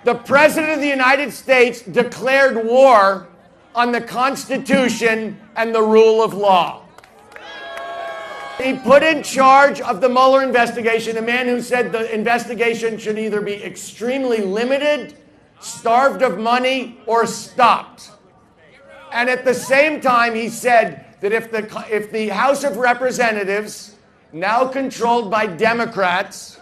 The President of the United States declared war on the Constitution and the rule of law. He put in charge of the Mueller investigation a man who said the investigation should either be extremely limited, starved of money, or stopped. And at the same time, he said that if the House of Representatives, now controlled by Democrats,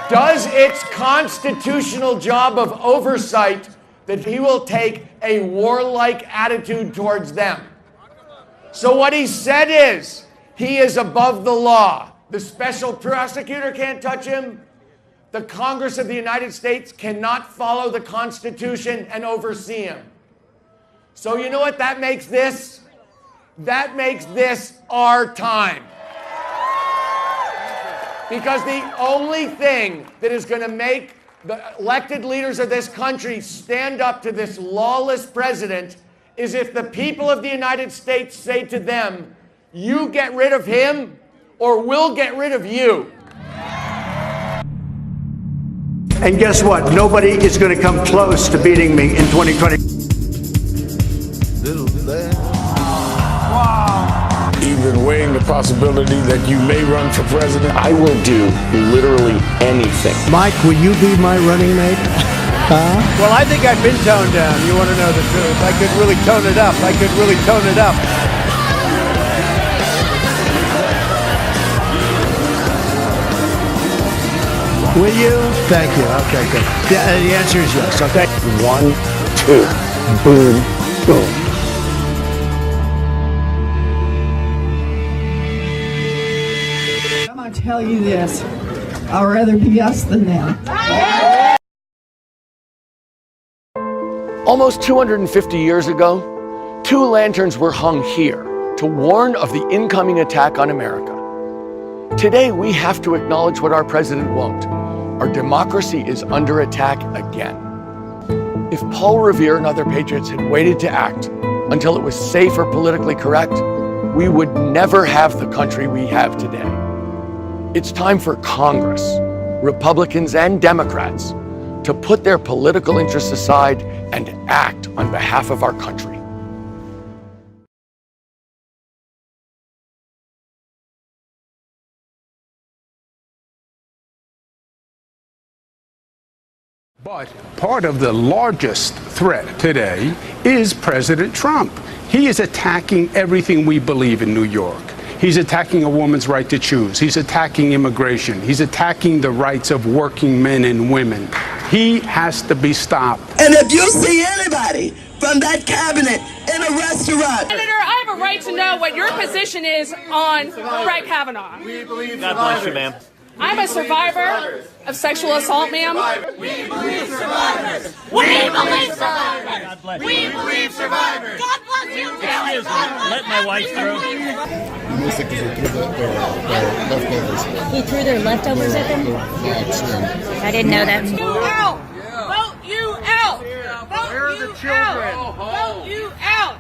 does its constitutional job of oversight, that he will take a warlike attitude towards them. So what he said is, he is above the law. The special prosecutor can't touch him. The Congress of the United States cannot follow the Constitution and oversee him. So you know what that makes this? That makes this our time. Because the only thing that is going to make the elected leaders of this country stand up to this lawless president is if the people of the United States say to them, you get rid of him or we'll get rid of you. And guess what? Nobody is going to come close to beating me in 2020. Even weighing the possibility that you may run for president. I will do literally anything. Mike, will you be my running mate? Huh? Well, I think I've been toned down. You want to know the truth? I could really tone it up. Will you? Thank you. Okay, good. The answer is yes. Okay. 1, 2, boom, boom. I'm going to tell you this. I'd rather be us than them. Almost 250 years ago, 2 lanterns were hung here to warn of the incoming attack on America. Today, we have to acknowledge what our president won't. Our democracy is under attack again. If Paul Revere and other patriots had waited to act until it was safe or politically correct, we would never have the country we have today. It's time for Congress, Republicans and Democrats, to put their political interests aside and act on behalf of our country. But part of the largest threat today is President Trump. He is attacking everything we believe in New York. He's attacking a woman's right to choose. He's attacking immigration. He's attacking the rights of working men and women. He has to be stopped. And if you see anybody from that cabinet in a restaurant... Senator, I have a right to know what your position is on Brett Kavanaugh. We believe God bless you, ma'am. I'm a survivor of sexual assault, ma'am. We believe survivors. We believe survivors. We believe survivors. God bless you. Excuse me. Let my wife through. He threw their leftovers at them? I didn't know that. Vote you out. Vote you out. Vote you out.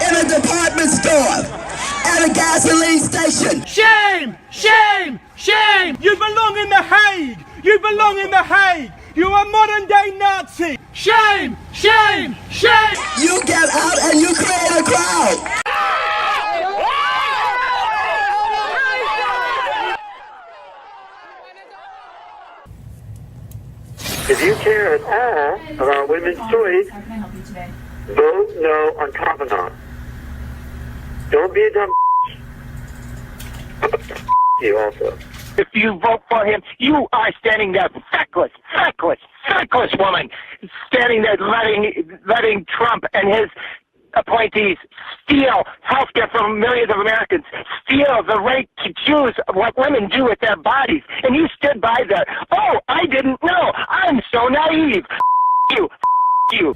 In a department store, at a gasoline station. Shame! Shame! Shame! You belong in The Hague! You belong in The Hague! You're a modern day Nazi! Shame! Shame! Shame! You get out and you create a crowd! If you care at all about women's choice, vote no on Kavanaugh. Don't be a dumb you also. If you vote for him, you are standing there feckless woman, standing there letting Trump and his appointees steal health care from millions of Americans, steal the right to choose what women do with their bodies. And you stood by there. Oh, I didn't know. I'm so naive. You.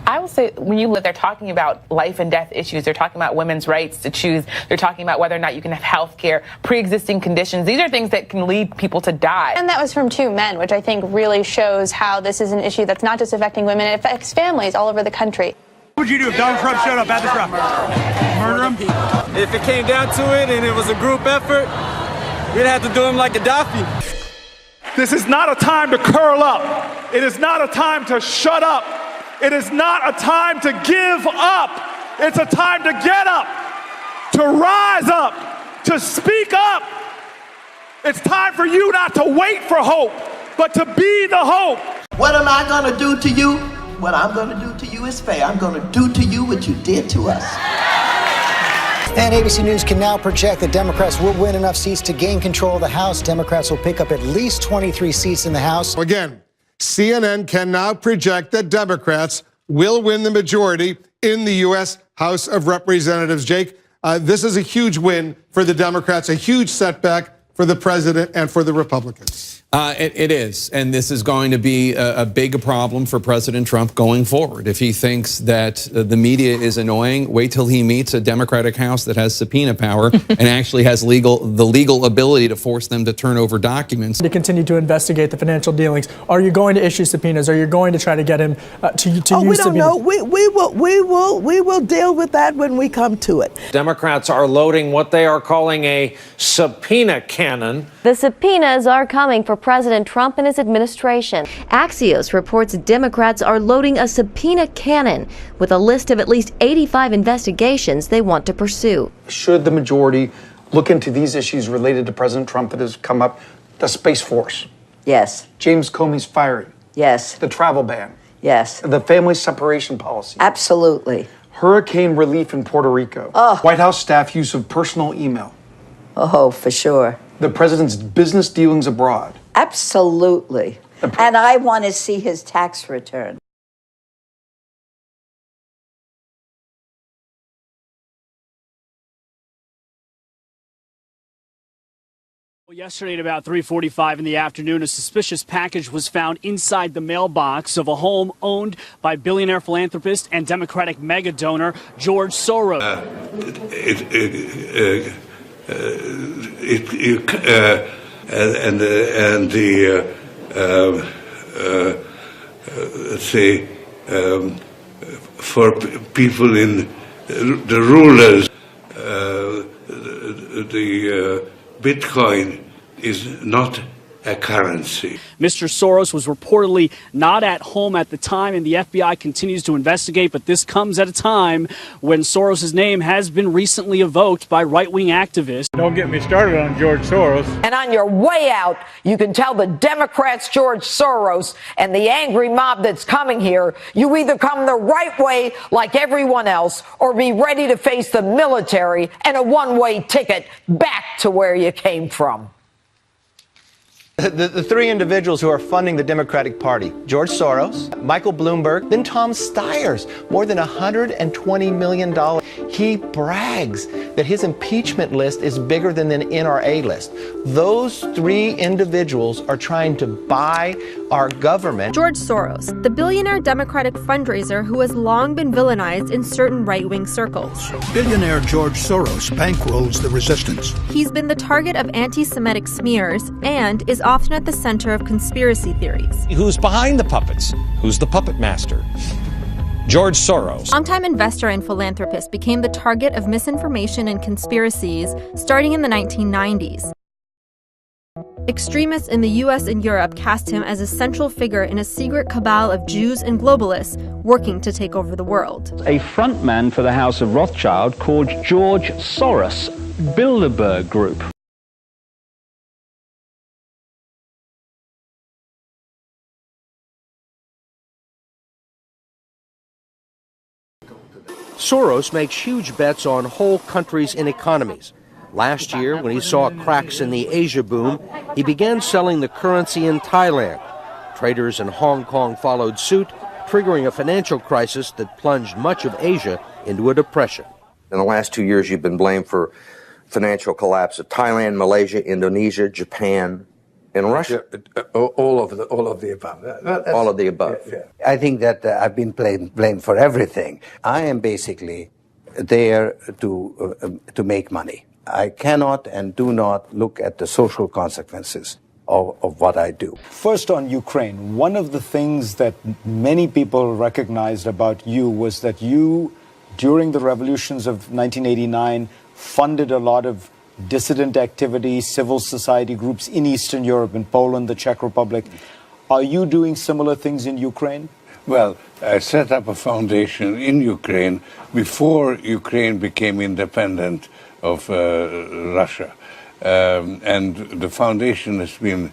I will say, when you look, they're talking about life and death issues. They're talking about women's rights to choose. They're talking about whether or not you can have health care, pre-existing conditions. These are things that can lead people to die. And that was from 2 men, which I think really shows how this is an issue that's not just affecting women, it affects families all over the country. What would you do if Donald Trump showed up at the Trump? Murder him? If it came down to it and it was a group effort, We'd have to do him like Gaddafi. This is not a time to curl up. It is not a time to shut up. It is not a time to give up. It's a time to get up, to rise up, to speak up. It's time for you not to wait for hope, but to be the hope. What am I going to do to you? What I'm going to do to you is fair. I'm going to do to you what you did to us. And ABC News can now project that Democrats will win enough seats to gain control of the House. Democrats will pick up at least 23 seats in the House. Again, CNN can now project that Democrats will win the majority in the U.S. House of Representatives. Jake, this is a huge win for the Democrats, a huge setback for the president and for the Republicans. It is. And this is going to be a big problem for President Trump going forward. If he thinks that the media is annoying, wait till he meets a Democratic House that has subpoena power and actually has the legal ability to force them to turn over documents. To continue to investigate the financial dealings. Are you going to issue subpoenas? Are you going to try to get him to use subpoenas? We don't know. We will deal with that when we come to it. Democrats are loading what they are calling a subpoena cannon. The subpoenas are coming for President Trump and his administration. Axios reports Democrats are loading a subpoena cannon with a list of at least 85 investigations they want to pursue. Should the majority look into these issues related to President Trump that has come up? The Space Force. Yes. James Comey's firing. Yes. The travel ban. Yes. The family separation policy. Absolutely. Hurricane relief in Puerto Rico. Oh. White House staff use of personal email. Oh, for sure. The president's business dealings abroad. Absolutely. And I want to see his tax return. Yesterday at about 3:45 in the afternoon, a suspicious package was found inside the mailbox of a home owned by billionaire philanthropist and Democratic mega donor George Soros. For people in the rulers, the Bitcoin is not a currency. Mr. Soros was reportedly not at home at the time, and the FBI continues to investigate, but this comes at a time when Soros' name has been recently evoked by right-wing activists. Don't get me started on George Soros. And on your way out, you can tell the Democrats George Soros and the angry mob that's coming here, you either come the right way like everyone else or be ready to face the military and a one-way ticket back to where you came from. The three individuals who are funding the Democratic Party, George Soros, Michael Bloomberg, then Tom Steyer's, more than $120 million. He brags that his impeachment list is bigger than the NRA list. Those three individuals are trying to buy our government. George Soros, the billionaire Democratic fundraiser who has long been villainized in certain right-wing circles. Billionaire George Soros bankrolls the resistance. He's been the target of anti-Semitic smears and is often at the center of conspiracy theories. Who's behind the puppets? Who's the puppet master? George Soros. Longtime investor and philanthropist became the target of misinformation and conspiracies starting in the 1990s. Extremists in the US and Europe cast him as a central figure in a secret cabal of Jews and globalists working to take over the world. A frontman for the House of Rothschild called George Soros, Bilderberg Group. Soros makes huge bets on whole countries and economies. Last year, when he saw cracks in the Asia boom, he began selling the currency in Thailand. Traders in Hong Kong followed suit, triggering a financial crisis that plunged much of Asia into a depression. In the last 2 years, you've been blamed for financial collapse of Thailand, Malaysia, Indonesia, Japan, and Russia. Yeah, all of the above. All of the above. Yeah. I think that I've been blamed for everything. I am basically there to make money. I cannot and do not look at the social consequences of what I do. First, on Ukraine, one of the things that many people recognized about you was that you, during the revolutions of 1989, funded a lot of dissident activity, civil society groups in Eastern Europe, in Poland, the Czech Republic. Are you doing similar things in Ukraine? Well, I set up a foundation in Ukraine before Ukraine became independent of Russia. And the foundation has been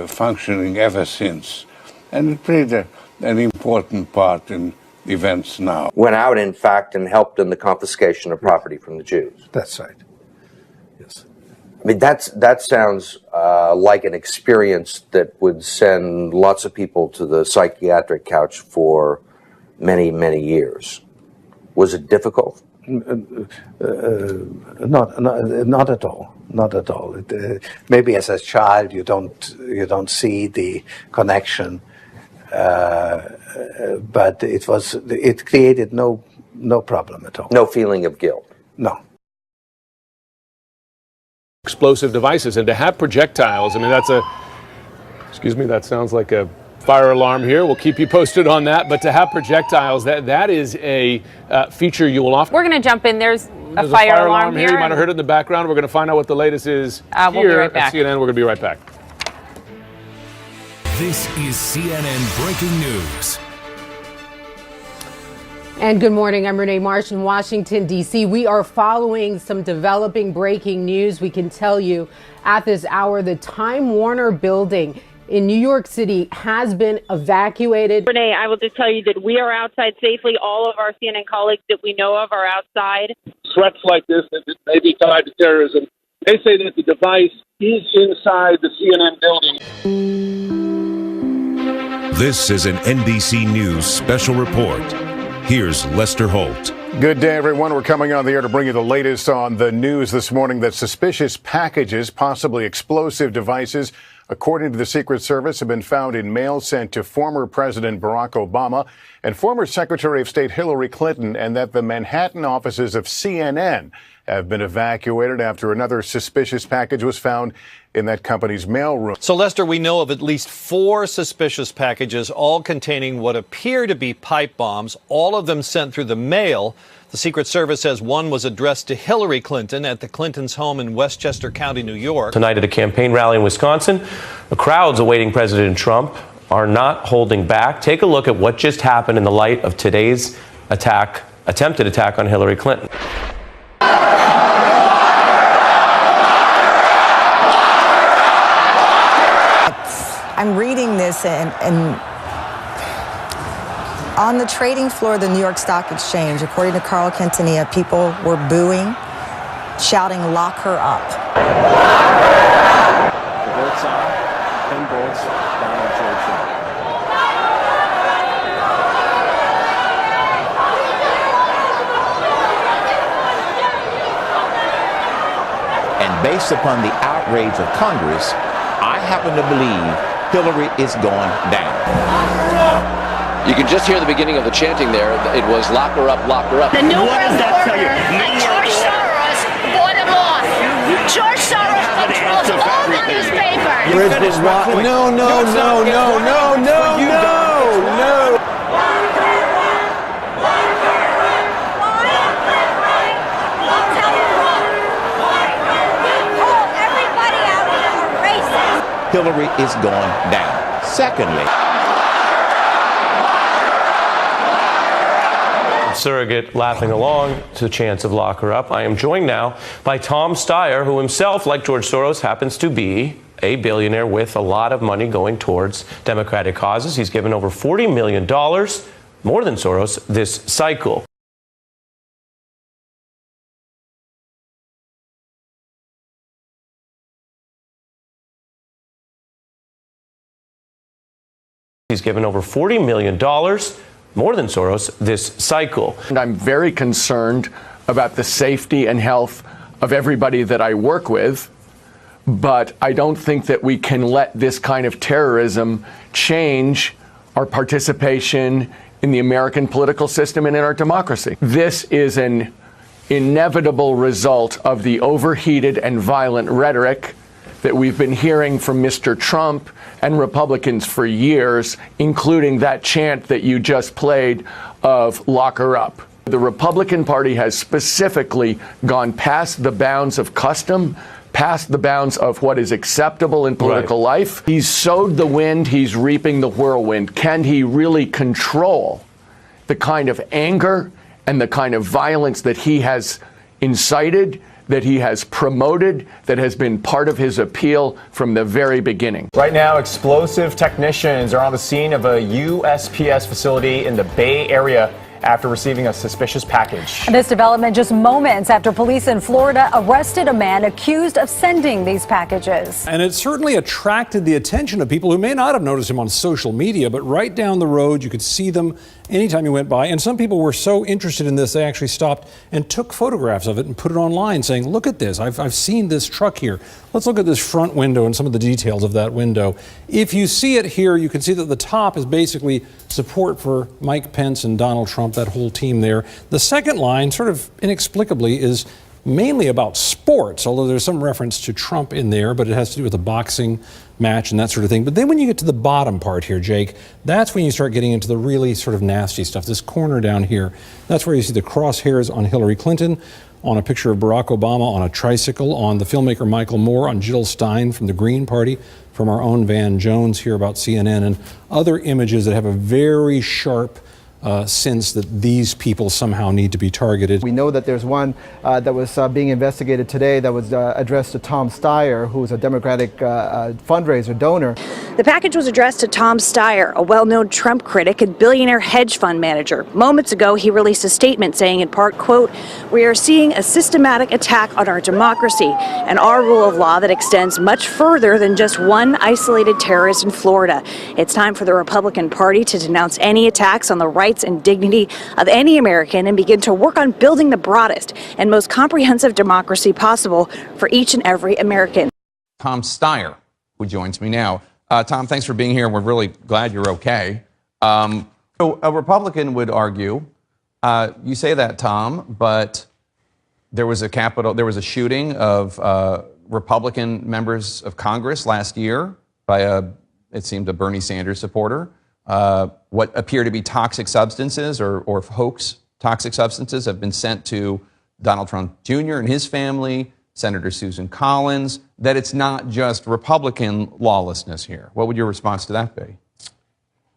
functioning ever since. And it played an important part in events now. Went out, in fact, and helped in the confiscation of property from the Jews. That's right. Yes. I mean, that sounds like an experience that would send lots of people to the psychiatric couch for many, many years. Was it difficult? Not at all. Not at all. Maybe as a child you don't see the connection, but it created no problem at all. No feeling of guilt. No. Explosive devices, and to have projectiles, I mean, that sounds like a fire alarm here. We'll keep you posted on that, but to have projectiles, that is a feature you will often. We're going to jump in. There's a fire alarm here. You might have heard it in the background. We're going to find out what the latest is we'll be here right back. at CNN. We're going to be right back. This is CNN Breaking News. And good morning. I'm Renee Marsh in Washington, D.C. We are following some developing breaking news. We can tell you at this hour, the Time Warner building in New York City has been evacuated. Renee, I will just tell you that we are outside safely. All of our CNN colleagues that we know of are outside. Threats like this that may be tied to terrorism, they say that the device is inside the CNN building. This is an NBC News special report. Here's Lester Holt. Good day, everyone. We're coming on the air to bring you the latest on the news this morning that suspicious packages, possibly explosive devices, according to the Secret Service, have been found in mail sent to former President Barack Obama and former Secretary of State Hillary Clinton, and that the Manhattan offices of CNN have been evacuated after another suspicious package was found in that company's mailroom. So, Lester, we know of at least 4 suspicious packages, all containing what appear to be pipe bombs, all of them sent through the mail. The Secret Service says one was addressed to Hillary Clinton at the Clintons' home in Westchester County, New York. Tonight at a campaign rally in Wisconsin, the crowds awaiting President Trump are not holding back. Take a look at what just happened in the light of today's attempted attack on Hillary Clinton. I'm reading this and on the trading floor of the New York Stock Exchange, according to Carl Quintanilla, people were booing, shouting, "Lock her up." The votes are 10 votes Donald J. Trump. And based upon the outrage of Congress, I happen to believe Hillary is going down. You can just hear the beginning of the chanting there. It was lock her up, lock her up. The new world order and George Soros bought him off. George Soros controls all the newspapers. No. Hillary is going down. Secondly, Surrogate laughing along to the chance of lock her up. I am joined now by Tom Steyer, who himself, like George Soros, happens to be a billionaire with a lot of money going towards Democratic causes. He's given over $40 million, more than Soros, this cycle. He's given over $40 million, more than Soros, this cycle. And I'm very concerned about the safety and health of everybody that I work with, but I don't think that we can let this kind of terrorism change our participation in the American political system and in our democracy. This is an inevitable result of the overheated and violent rhetoric that we've been hearing from Mr. Trump and Republicans for years, including that chant that you just played of lock her up. The Republican Party has specifically gone past the bounds of custom, past the bounds of what is acceptable in political life. He's sowed the wind, he's reaping the whirlwind. Can he really control the kind of anger and the kind of violence that he has incited, that he has promoted, that has been part of his appeal from the very beginning? Right now, explosive technicians are on the scene of a USPS facility in the Bay Area after receiving a suspicious package. And this development just moments after police in Florida arrested a man accused of sending these packages. And it certainly attracted the attention of people who may not have noticed him on social media, but right down the road, you could see them anytime you went by. And some people were so interested in this, they actually stopped and took photographs of it and put it online saying, look at this, I've seen this truck here. Let's look at this front window and some of the details of that window. If you see it here, you can see that the top is basically support for Mike Pence and Donald Trump, that whole team there. The second line, sort of inexplicably, is mainly about sports, although there's some reference to Trump in there, but it has to do with a boxing match and that sort of thing. But then when you get to the bottom part here, Jake, that's when you start getting into the really sort of nasty stuff. This corner down here, that's where you see the crosshairs on Hillary Clinton, on a picture of Barack Obama on a tricycle, on the filmmaker Michael Moore, on Jill Stein from the Green Party, from our own Van Jones here about CNN, and other images that have a very sharp sense that these people somehow need to be targeted. We know that there's one that was being investigated today that was addressed to Tom Steyer, who's a Democratic fundraiser donor. The package was addressed to Tom Steyer, a well-known Trump critic and billionaire hedge fund manager. Moments ago, he released a statement saying in part, quote, "We are seeing a systematic attack on our democracy and our rule of law that extends much further than just one isolated terrorist in Florida. It's time for the Republican Party to denounce any attacks on the rights and dignity of any American and begin to work on building the broadest and most comprehensive democracy possible for each and every American." Tom Steyer, who joins me now. Tom, thanks for being here. We're really glad you're okay. So a Republican would argue, you say that, Tom, but there was a shooting of Republican members of Congress last year by it seemed a Bernie Sanders supporter. What appear to be toxic substances or hoax toxic substances have been sent to Donald Trump Jr. and his family, Senator Susan Collins, that it's not just Republican lawlessness here. What would your response to that be?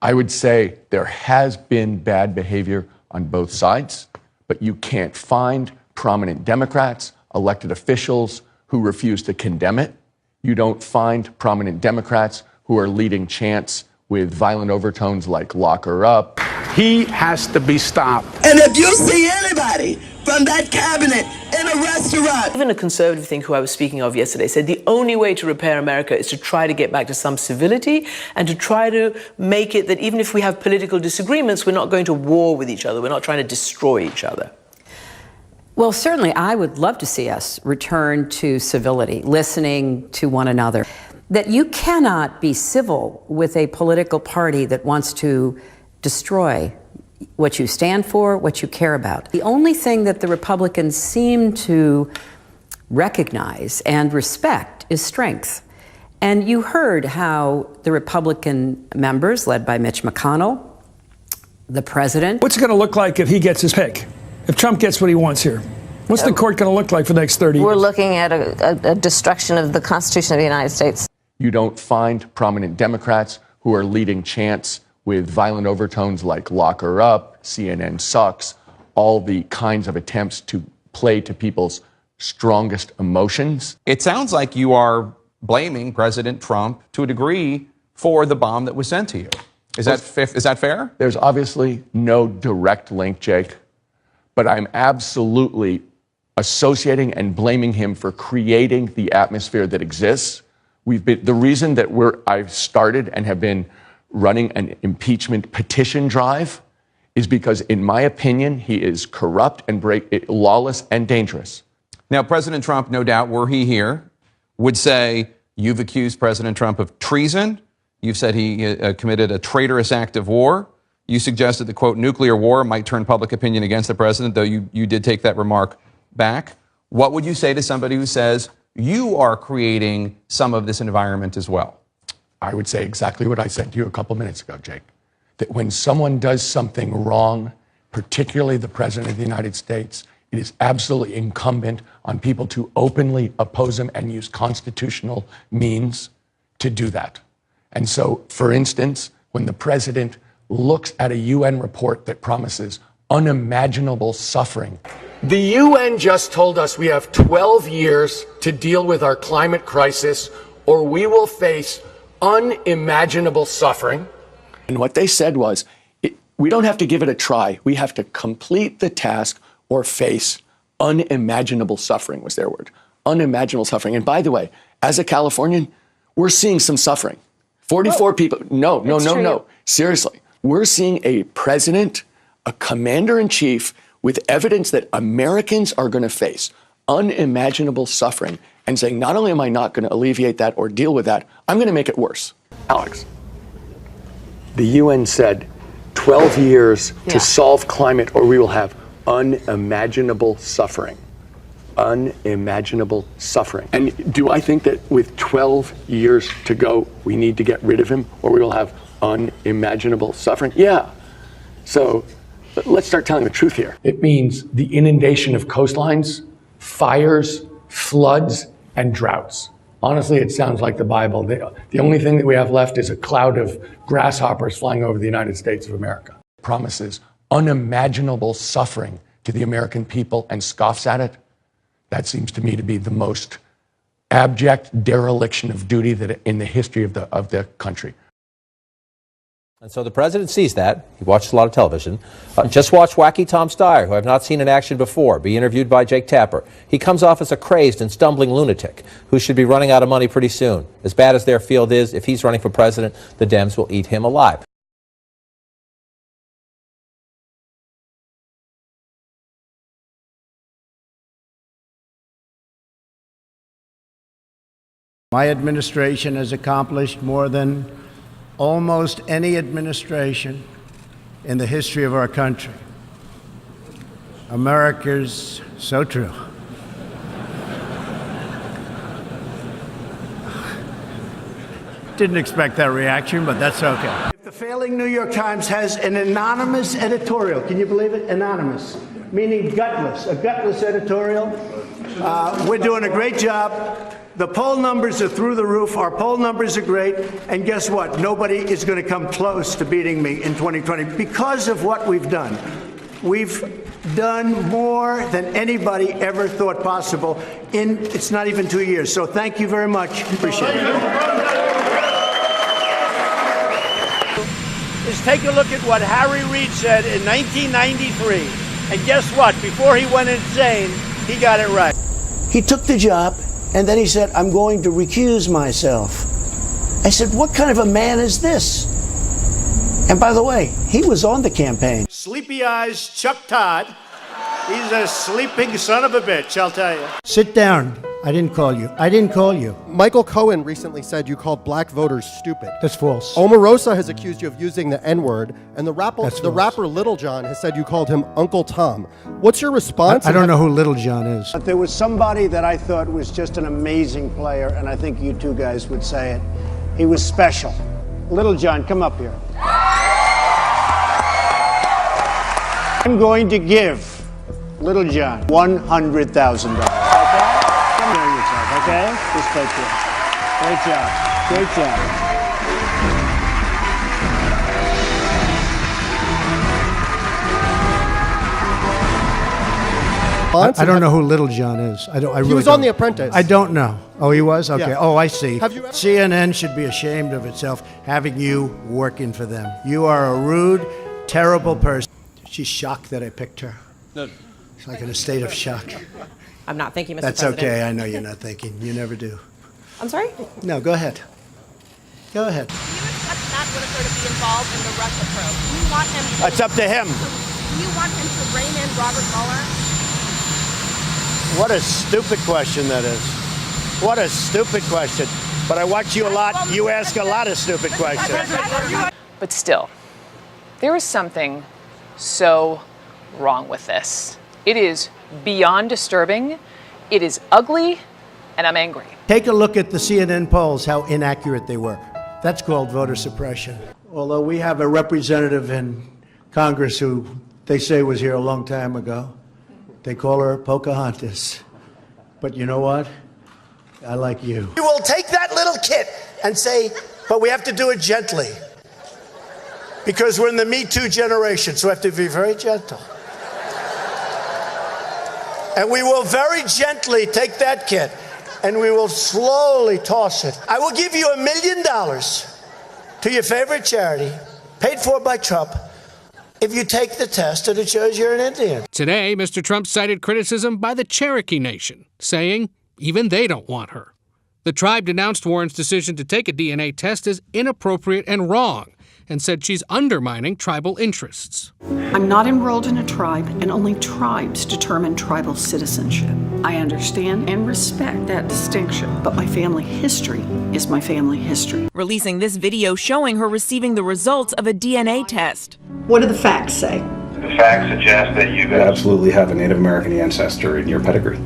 I would say there has been bad behavior on both sides, but you can't find prominent Democrats, elected officials who refuse to condemn it. You don't find prominent Democrats who are leading chants with violent overtones like "lock her up." He has to be stopped. And if you see anybody from that cabinet in a restaurant. Even a conservative thing who I was speaking of yesterday said the only way to repair America is to try to get back to some civility and to try to make it that even if we have political disagreements, we're not going to war with each other. We're not trying to destroy each other. Well, certainly I would love to see us return to civility, listening to one another. That you cannot be civil with a political party that wants to destroy what you stand for, what you care about. The only thing that the Republicans seem to recognize and respect is strength. And you heard how the Republican members, led by Mitch McConnell, the president. What's it going to look like if he gets his pick? If Trump gets what he wants here? What's the court going to look like for the next 30 years? We're looking at a destruction of the Constitution of the United States. You don't find prominent Democrats who are leading chants with violent overtones like "lock her up," CNN sucks, all the kinds of attempts to play to people's strongest emotions. It sounds like you are blaming President Trump to a degree for the bomb that was sent to you. Is that fair? There's obviously no direct link, Jake, but I'm absolutely associating and blaming him for creating the atmosphere that exists. The reason that I've started and have been running an impeachment petition drive is because, in my opinion, he is corrupt and lawless and dangerous. Now, President Trump, no doubt, were he here, would say you've accused President Trump of treason. You've said he committed a traitorous act of war. You suggested that, quote, nuclear war might turn public opinion against the president, though you did take that remark back. What would you say to somebody who says you are creating some of this environment as well? I would say exactly what I said to you a couple minutes ago, Jake. That when someone does something wrong, particularly the President of the United States, it is absolutely incumbent on people to openly oppose him and use constitutional means to do that. And so, for instance, when the president looks at a UN report that promises unimaginable suffering. The UN just told us we have 12 years to deal with our climate crisis, or we will face unimaginable suffering. And what they said was, we don't have to give it a try. We have to complete the task or face unimaginable suffering, was their word. Unimaginable suffering. And by the way, as a Californian, we're seeing some suffering. 44 people. No. Seriously. We're seeing a president, a commander-in-chief, with evidence that Americans are going to face unimaginable suffering and saying, not only am I not going to alleviate that or deal with that, I'm going to make it worse. Alex, the UN said 12 years to solve climate or we will have unimaginable suffering. Unimaginable suffering. And do I think that with 12 years to go, we need to get rid of him or we will have unimaginable suffering? Yeah. So let's start telling the truth here. It means the inundation of coastlines, fires, floods, and droughts. Honestly, it sounds like the Bible. The only thing that we have left is a cloud of grasshoppers flying over the United States of America. It promises unimaginable suffering to the American people and scoffs at it. That seems to me to be the most abject dereliction of duty that in the history of the country. And so the president sees that. He watches a lot of television. Just watch Wacky Tom Steyer, who I've not seen in action before, be interviewed by Jake Tapper. He comes off as a crazed and stumbling lunatic who should be running out of money pretty soon. As bad as their field is, if he's running for president, the Dems will eat him alive. My administration has accomplished more than almost any administration in the history of our country. America's so true. Didn't expect that reaction, but that's okay. The failing New York Times has an anonymous editorial. Can you believe it? Anonymous, meaning gutless, a gutless editorial. We're doing a great job. The poll numbers are through the roof. Our poll numbers are great. And guess what? Nobody is going to come close to beating me in 2020 because of what we've done. We've done more than anybody ever thought possible in, it's not even 2 years. So thank you very much. Appreciate it. Is take a look at what Harry Reid said in 1993. And guess what? Before he went insane, he got it right. He took the job. And then he said, I'm going to recuse myself. I said, what kind of a man is this? And by the way, he was on the campaign. Sleepy eyes Chuck Todd. He's a sleeping son of a bitch, I'll tell you. Sit down. I didn't call you. I didn't call you. Michael Cohen recently said you called black voters stupid. That's false. Omarosa has accused you of using the N-word, and the rapper Little John has said you called him Uncle Tom. What's your response? I don't know who Little John is. But there was somebody that I thought was just an amazing player, and I think you two guys would say it. He was special. Little John, come up here. I'm going to give Little John $100,000. Okay? Just take care. Great job. Great job. I don't know who Little John is. He was on The Apprentice. I don't know. Oh, he was? Okay. Yeah. Oh, I see. Have you ever- CNN should be ashamed of itself having you working for them. You are a rude, terrible person. She's shocked that I picked her. No. She's like in a state of shock. I'm not thinking, Mr. That's President. okay. I know you're not thinking. You never do. I'm sorry? No, go ahead. Go ahead. Do you expect Matt Whitaker to be involved in the Russia probe? Do you want him to... It's up to him. Do you want him to rein in Robert Mueller? What a stupid question that is. What a stupid question. But I watch you a lot. You ask a lot of stupid questions. But still, there is something so wrong with this. It is beyond disturbing. It is ugly, and I'm angry. Take a look at the CNN polls, how inaccurate they were. That's called voter suppression. Although we have a representative in Congress who they say was here a long time ago. They call her Pocahontas. But you know what? I like you. We will take that little kid and say, but we have to do it gently. Because we're in the Me Too generation, so we have to be very gentle. And we will very gently take that kid and we will slowly toss it. I will give you $1 million to your favorite charity, paid for by Trump, if you take the test and it shows you're an Indian. Today, Mr. Trump cited criticism by the Cherokee Nation, saying even they don't want her. The tribe denounced Warren's decision to take a DNA test as inappropriate and wrong, and said she's undermining tribal interests. I'm not enrolled in a tribe, and only tribes determine tribal citizenship. I understand and respect that distinction, but my family history is my family history. Releasing this video showing her receiving the results of a DNA test. What do the facts say? The facts suggest that you absolutely have a Native American ancestor in your pedigree.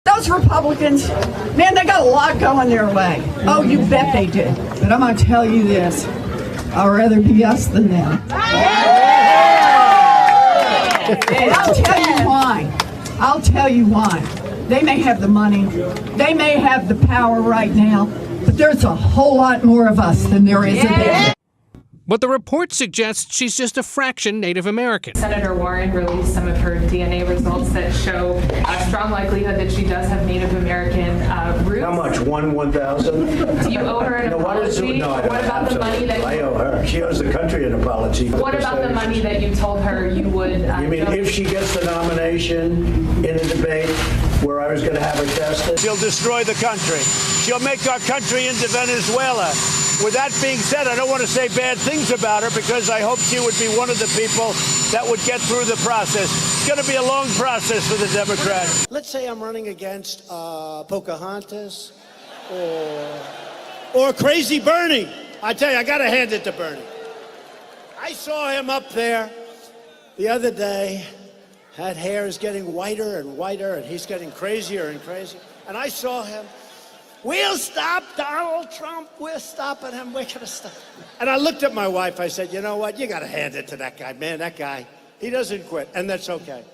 Those Republicans, man, they got a lot going their way. Oh, you bet they did. But I'm going to tell you this. I'd rather be us than them. And I'll tell you why. I'll tell you why. They may have the money. They may have the power right now. But there's a whole lot more of us than there is of them. But the report suggests she's just a fraction Native American. Senator Warren released some of her DNA results that show a strong likelihood that she does have Native American roots. How much? 1,000? Do you owe her an apology? What about the money that I owe her? She owes the country an apology. What about the money that you told her you would? You mean if she gets the nomination in a debate where I was going to have her tested? She'll destroy the country. She'll make our country into Venezuela. With that being said, I don't want to say bad things about her because I hope she would be one of the people that would get through the process. It's going to be a long process for the Democrats. Let's say I'm running against Pocahontas or Crazy Bernie. I tell you, I got to hand it to Bernie. I saw him up there the other day. That hair is getting whiter and whiter, and he's getting crazier and crazier. And I saw him. We'll stop Donald Trump. We're stopping him. We're going to stop. And I looked at my wife. I said, you know what? You got to hand it to that guy. Man, that guy, he doesn't quit. And that's okay.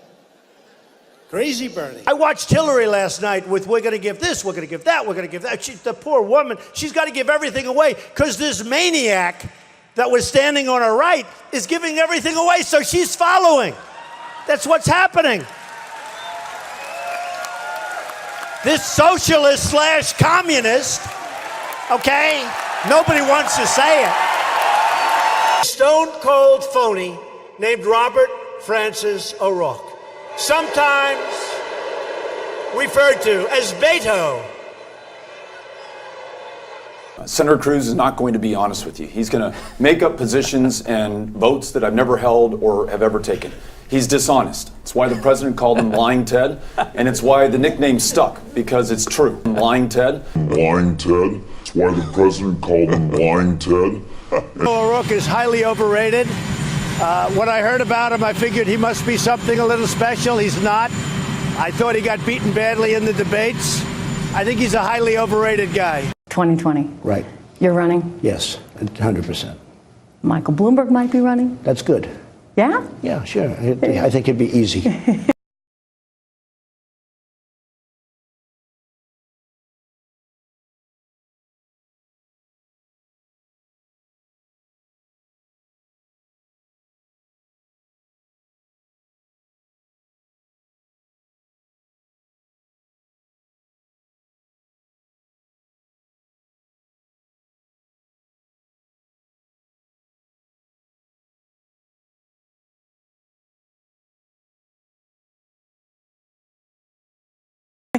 Crazy Bernie. I watched Hillary last night with we're going to give this, we're going to give that, we're going to give that. The poor woman, she's got to give everything away because this maniac that was standing on her right is giving everything away. So she's following. That's what's happening. This socialist / communist, okay? Nobody wants to say it. Stone cold phony named Robert Francis O'Rourke. Sometimes referred to as Beto. Senator Cruz is not going to be honest with you. He's going to make up positions and votes that I've never held or have ever taken. He's dishonest. It's why the president called him Lying Ted, and it's why the nickname stuck, because it's true. Lying Ted. Lying Ted. It's why the president called him Lying Ted. O'Rourke is highly overrated. When I heard about him, I figured he must be something a little special. He's not. I thought he got beaten badly in the debates. I think he's a highly overrated guy. 2020. Right. You're running? Yes, 100%. Michael Bloomberg might be running? That's good. Yeah? Yeah, sure. I think it'd be easy.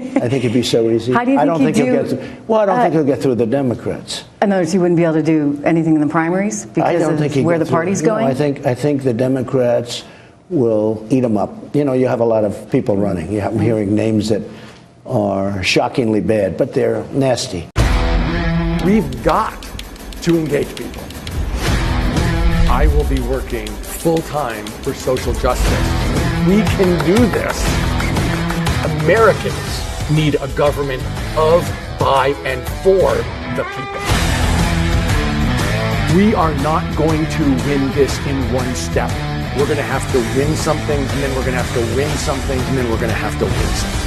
I think it'd be so easy. How do you think I don't think he'll he'll get through. Well, I don't think he'll get through the Democrats. In other words, you wouldn't be able to do anything in the primaries because of where the party's going? I think the Democrats will eat them up. You know, you have a lot of people running. I'm hearing names that are shockingly bad, but they're nasty. We've got to engage people. I will be working full-time for social justice. We can do this. Americans need a government of, by, and for the people. We are not going to win this in one step. We're going to have to win something, and then we're going to have to win something, and then we're going to have to win something.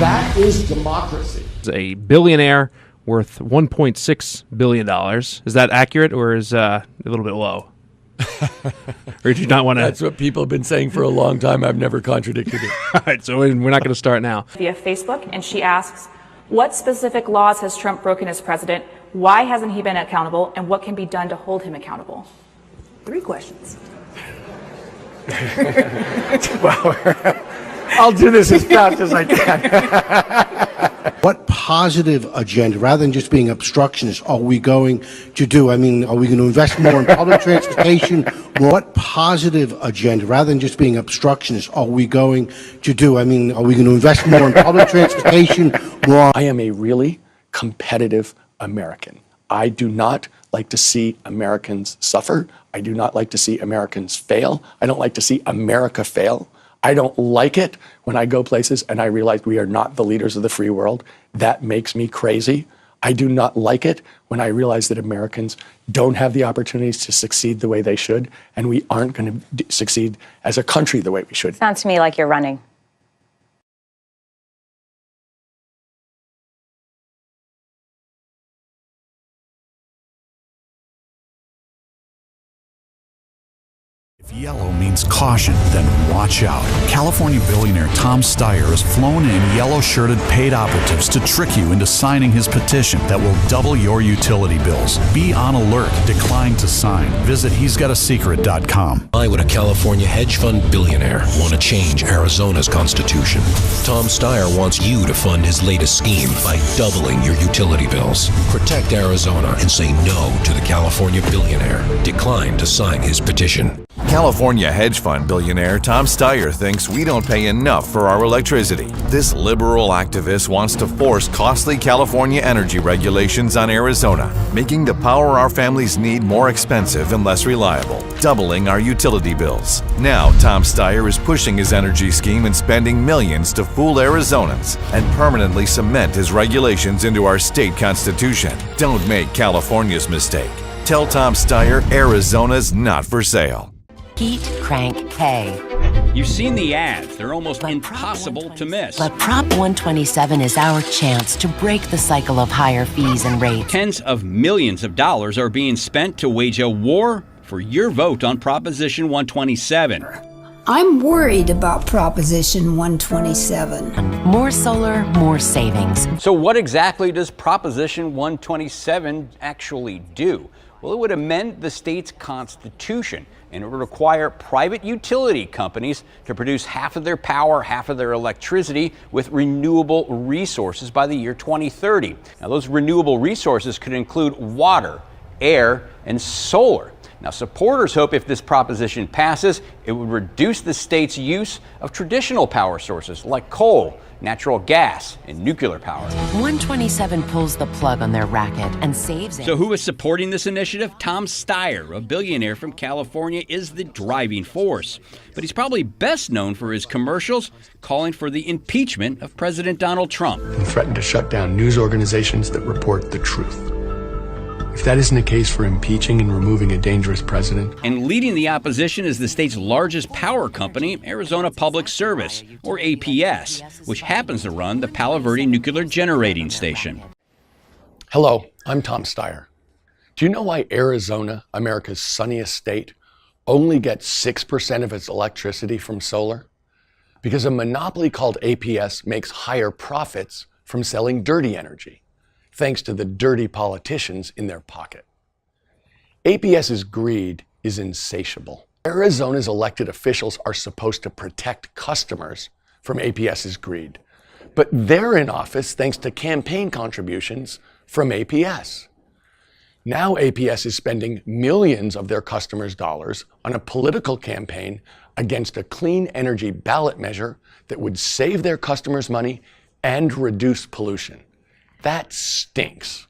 That is democracy. A billionaire worth $1.6 billion. Is that accurate, or is a little bit low? Or did you not want to? That's what people have been saying for a long time. I've never contradicted it. All right, so we're not going to start now. Via Facebook, and she asks, what specific laws has Trump broken as president? Why hasn't he been accountable? And what can be done to hold him accountable? 3 questions. Well, I'll do this as fast as I can. What positive agenda, rather than just being obstructionist, are we going to do? I mean, are we going to invest more in public transportation? What positive agenda, rather than just being obstructionist, are we going to do? I mean, are we going to invest more in public transportation? I am a really competitive American. I do not like to see Americans suffer. I do not like to see Americans fail. I don't like to see America fail. I don't like it when I go places and I realize we are not the leaders of the free world. That makes me crazy. I do not like it when I realize that Americans don't have the opportunities to succeed the way they should, and we aren't going to succeed as a country the way we should. Sounds to me like you're running. If yellow means caution, then watch out. California billionaire Tom Steyer has flown in yellow-shirted paid operatives to trick you into signing his petition that will double your utility bills. Be on alert. Decline to sign. Visit he'sgotasecret.com. Why would a California hedge fund billionaire want to change Arizona's constitution? Tom Steyer wants you to fund his latest scheme by doubling your utility bills. Protect Arizona and say no to the California billionaire. Decline to sign his petition. California hedge fund billionaire Tom Steyer thinks we don't pay enough for our electricity. This liberal activist wants to force costly California energy regulations on Arizona, making the power our families need more expensive and less reliable, doubling our utility bills. Now, Tom Steyer is pushing his energy scheme and spending millions to fool Arizonans and permanently cement his regulations into our state constitution. Don't make California's mistake. Tell Tom Steyer Arizona's not for sale. Heat Crank K. You've seen the ads. They're almost impossible to miss. But Prop 127 is our chance to break the cycle of higher fees and rates. Tens of millions of dollars are being spent to wage a war for your vote on Proposition 127. I'm worried about Proposition 127. More solar, more savings. So what exactly does Proposition 127 actually do? Well, it would amend the state's constitution, and it would require private utility companies to produce half of their power, half of their electricity with renewable resources by the year 2030. Now, those renewable resources could include water, air, and solar. Now, supporters hope if this proposition passes, it would reduce the state's use of traditional power sources like coal, natural gas, and nuclear power. 127 pulls the plug on their racket and saves it. So who is supporting this initiative? Tom Steyer, a billionaire from California, is the driving force. But he's probably best known for his commercials calling for the impeachment of President Donald Trump. And threatened to shut down news organizations that report the truth. If that isn't a case for impeaching and removing a dangerous president. And leading the opposition is the state's largest power company, Arizona Public Service, or APS, which happens to run the Palo Verde Nuclear Generating Station. Hello, I'm Tom Steyer. Do you know why Arizona, America's sunniest state, only gets 6% of its electricity from solar? Because a monopoly called APS makes higher profits from selling dirty energy, thanks to the dirty politicians in their pocket. APS's greed is insatiable. Arizona's elected officials are supposed to protect customers from APS's greed, but they're in office thanks to campaign contributions from APS. Now APS is spending millions of their customers' dollars on a political campaign against a clean energy ballot measure that would save their customers money and reduce pollution. That stinks.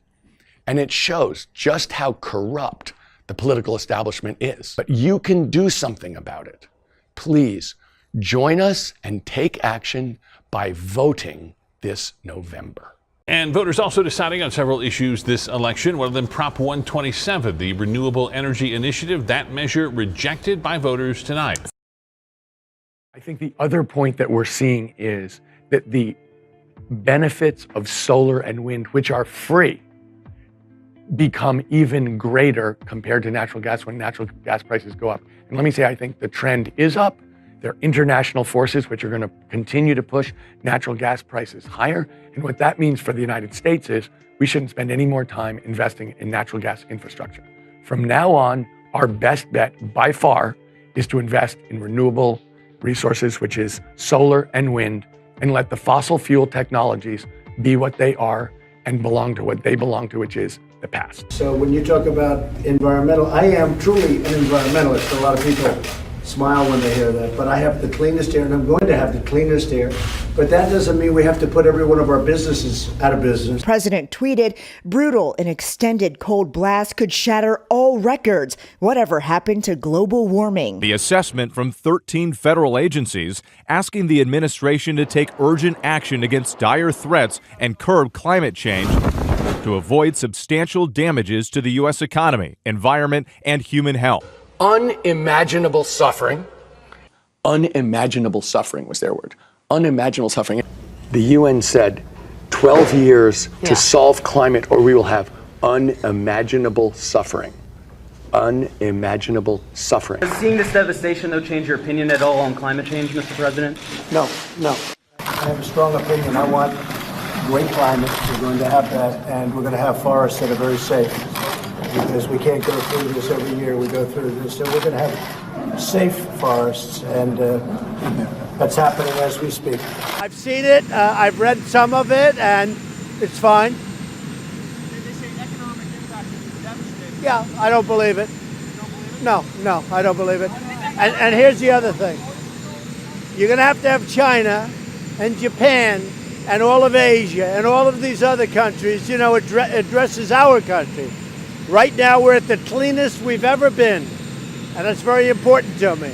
And it shows just how corrupt the political establishment is. But you can do something about it. Please join us and take action by voting this November. And voters also deciding on several issues this election. One of them, Prop 127, the Renewable Energy Initiative. That measure rejected by voters tonight. I think the other point that we're seeing is that the benefits of solar and wind, which are free, become even greater compared to natural gas when natural gas prices go up. And let me say, I think the trend is up. There are international forces which are going to continue to push natural gas prices higher. And what that means for the United States is we shouldn't spend any more time investing in natural gas infrastructure. From now on, our best bet by far is to invest in renewable resources, which is solar and wind, and let the fossil fuel technologies be what they are and belong to what they belong to, which is the past. So when you talk about environmental, I am truly an environmentalist. A lot of people smile when they hear that, but I have the cleanest air, and I'm going to have the cleanest air. But that doesn't mean we have to put every one of our businesses out of business. President tweeted, brutal and extended cold blast could shatter all records. Whatever happened to global warming? The assessment from 13 federal agencies asking the administration to take urgent action against dire threats and curb climate change to avoid substantial damages to the U.S. economy, environment, and human health. Unimaginable suffering. Unimaginable suffering was their word. Unimaginable suffering. The UN said 12 years to solve climate or we will have unimaginable suffering. Unimaginable suffering. Does seeing this devastation, though, change your opinion at all on climate change, Mr. President? No. I have a strong opinion. I want great climate. We're going to have that, and we're going to have forests that are very safe. Because we can't go through this every year. We go through this, so we're going to have safe forests, and that's happening as we speak. I've seen it. I've read some of it, and it's fine. They say economic impact is devastating. Yeah, I don't believe it. No, I don't believe it. And here's the other thing. You're going to have China and Japan and all of Asia and all of these other countries, addresses our country. Right now, we're at the cleanest we've ever been, and that's very important to me.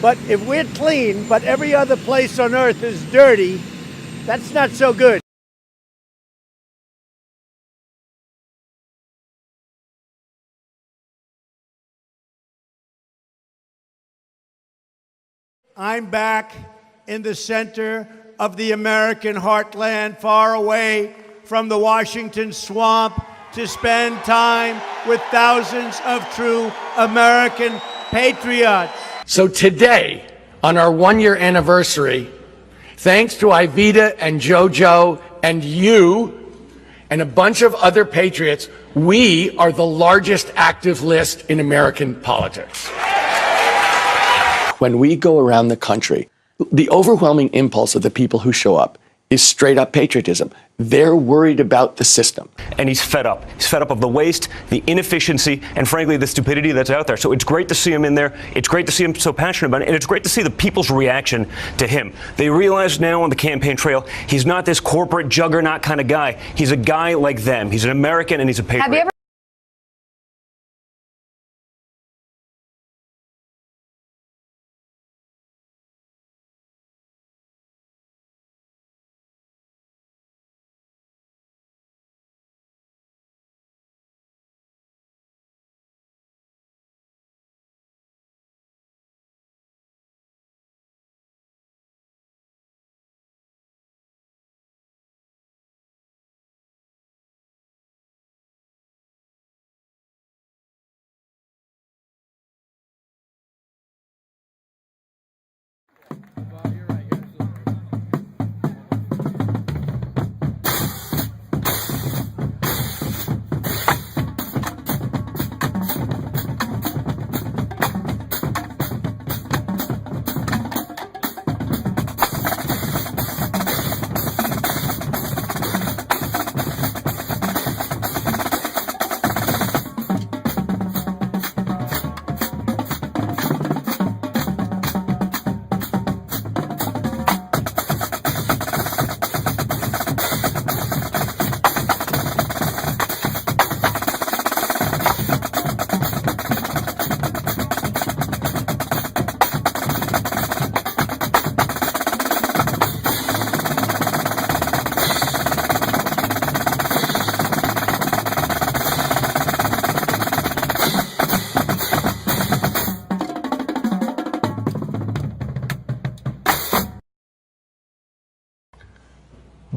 But if we're clean, but every other place on earth is dirty, that's not so good. I'm back in the center of the American heartland, far away from the Washington swamp, to spend time with thousands of true American patriots. So today, on our 1-year anniversary, thanks to Ivita and JoJo and you and a bunch of other patriots, we are the largest active list in American politics. When we go around the country, the overwhelming impulse of the people who show up is straight up patriotism. They're worried about the system. And he's fed up. He's fed up of the waste, the inefficiency, and frankly, the stupidity that's out there. So it's great to see him in there. It's great to see him so passionate about it. And it's great to see the people's reaction to him. They realize now on the campaign trail, he's not this corporate juggernaut kind of guy. He's a guy like them. He's an American and he's a patriot.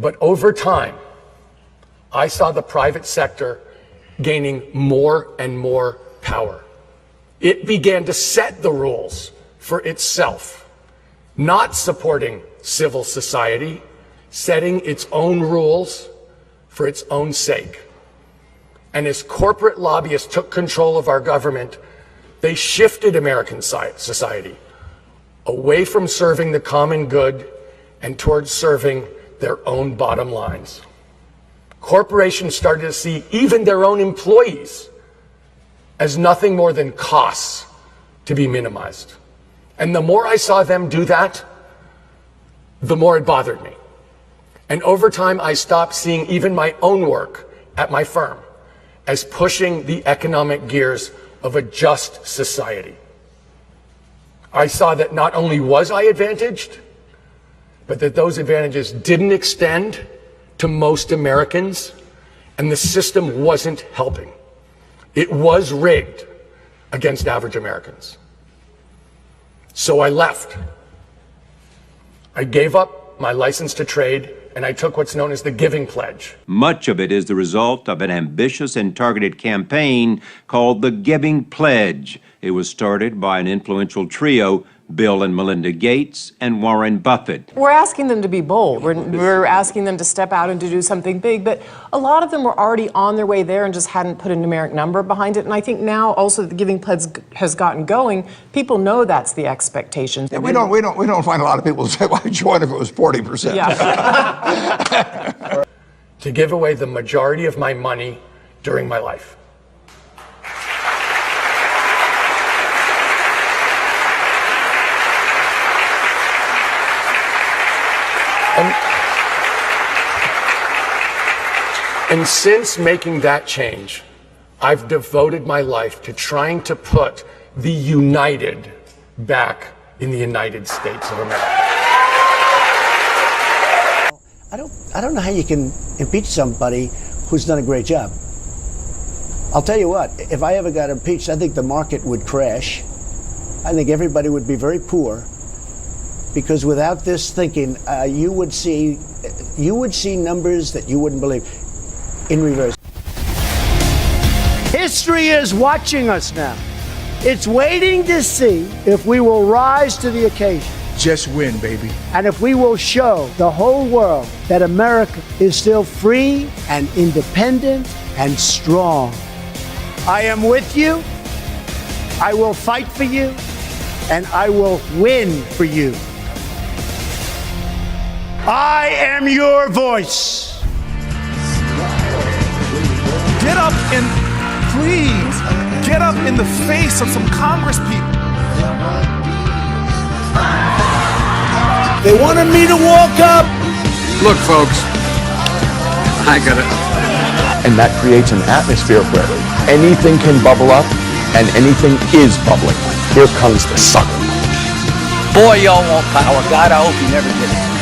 But over time, I saw the private sector gaining more and more power. It began to set the rules for itself, not supporting civil society, setting its own rules for its own sake. And as corporate lobbyists took control of our government, they shifted American society away from serving the common good and towards serving their own bottom lines. Corporations started to see even their own employees as nothing more than costs to be minimized. And the more I saw them do that, the more it bothered me. And over time, I stopped seeing even my own work at my firm as pushing the economic gears of a just society. I saw that not only was I advantaged, but that those advantages didn't extend to most Americans, and the system wasn't helping. It was rigged against average Americans. So I left. I gave up my license to trade, and I took what's known as the Giving Pledge. Much of it is the result of an ambitious and targeted campaign called the Giving Pledge. It was started by an influential trio, Bill and Melinda Gates and Warren Buffett. We're asking them to be bold. We're asking them to step out and to do something big, but a lot of them were already on their way there and just hadn't put a numeric number behind it. And I think now also the Giving Pledge has gotten going. People know that's the expectation. Yeah, we don't find a lot of people say, "Why join if it was 40%?" Yeah. To give away the majority of my money during my life. And since making that change, I've devoted my life to trying to put the United back in the United States of America. I don't know how you can impeach somebody who's done a great job. I'll tell you what, if I ever got impeached, I think the market would crash. I think everybody would be very poor, because without this thinking, you would see numbers that you wouldn't believe in reverse. History is watching us now. It's waiting to see if we will rise to the occasion. Just win, baby. And if we will show the whole world that America is still free and independent and strong. I am with you. I will fight for you. And I will win for you. I am your voice. Get up and please get up in the face of some Congress people. They wanted me to walk up. Look, folks, I got it. And that creates an atmosphere where anything can bubble up and anything is bubbling. Here comes the sucker. Boy, y'all want power. God, I hope you never get it.